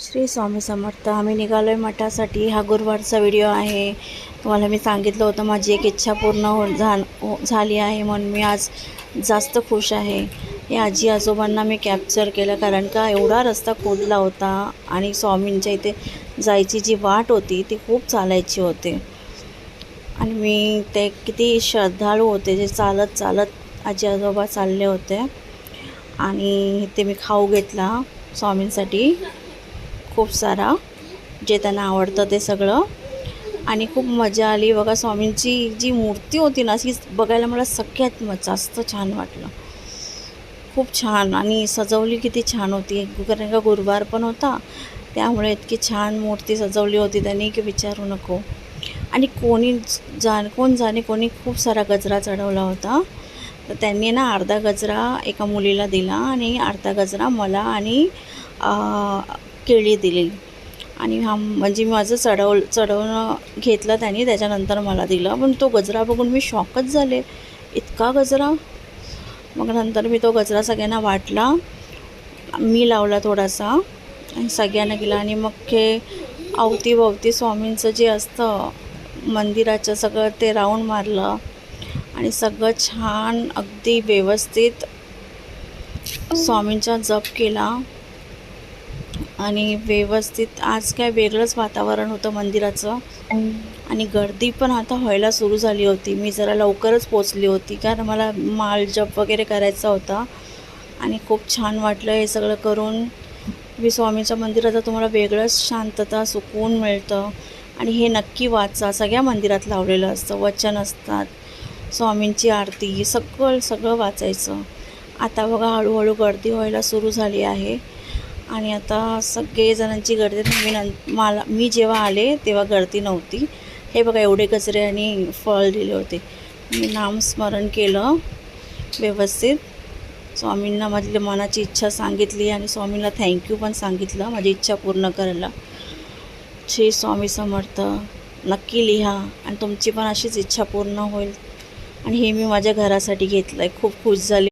श्री स्वामी समर्थ. आम्ही निघालो आहे मठासाठी. हा गुरुवारचा व्हिडिओ आहे. तुम्हाला मी सांगितलं होतं माझी एक इच्छा पूर्ण झाली आहे, म्हणून मी आज जास्त खुश आहे. या आजी आजोबांना मी कॅप्चर केलं, कारण का एवढा रस्ता खोदला होता आणि स्वामींच्या इथे जायची जी वाट होती ती खूप चालायची होती. आणि मी ते किती श्रद्धाळू होते, जे चालत चालत आजी आजोबा चालले होते. आणि ते मी खाऊ घेतला स्वामींसाठी खूप सारा, जे त्यांना आवडतं ते सगळं. आणि खूप मजा आली बघा. स्वामींची जी मूर्ती होती ना, ती बघायला मला सगळ्यात जास्त छान वाटलं. खूप छान, आणि सजवली किती छान होती. कारण का गुरुवार पण होता, त्यामुळे इतकी छान मूर्ती सजवली होती त्यांनी की विचारू नको. आणि कोण जाणे कोणी खूप सारा गजरा चढवला होता. तर त्यांनी ना अर्धा गजरा एका मुलीला दिला आणि अर्धा गजरा मला आणि केळी दिली. आणि हा म्हणजे माझं चढवणं घेतलं त्यांनी, त्याच्यानंतर मला दिलं. पण तो गजरा बघून मी शॉकच झाले, इतका गजरा. मग नंतर मी तो गजरा सगळ्यांना वाटला, मी लावला थोडासा आणि सगळ्यांना गेला. आणि मग हे अवतीभवती स्वामींचं जे असतं मंदिराचं सगळं ते राऊंड मारलं आणि सगळं छान अगदी व्यवस्थित स्वामींचा जप केला. आणि व्यवस्थित आज काय वेगळंच वातावरण होतं मंदिराचं. आणि गर्दी पण आता व्हायला सुरू झाली होती. मी जरा लवकरच पोचली होती, कारण मला माळ जप वगैरे करायचा होता. आणि खूप छान वाटलं हे सगळं करून. स्वामीच्या मंदिरात तुम्हाला वेगळंच शांतता, सुकून मिळतं. आणि हे नक्की वाचा, सगळ्या मंदिरात लावलेलं असतं, वचन असतात, स्वामींची आरती, सगळं वाचायचं. आता बघा हळूहळू गर्दी व्हायला सुरू झाली आहे. आणि आता सगळेजणांची गर्दी. मी जेव्हा आले तेव्हा गर्दी नव्हती. हे बघा एवढे गजरे आणि फळ दिले होते. मी नामस्मरण केलं व्यवस्थित. स्वामींना माझी मनाची इच्छा सांगितली आणि स्वामींना थँक्यू पण सांगितलं माझी इच्छा पूर्ण करायला. श्री स्वामी समर्थ. नक्की लिहा आणि तुमची पण अशीच इच्छा पूर्ण होईल. आणि हे मी माझ्या घरासाठी घेतलं आहे. खूप खुश झाली.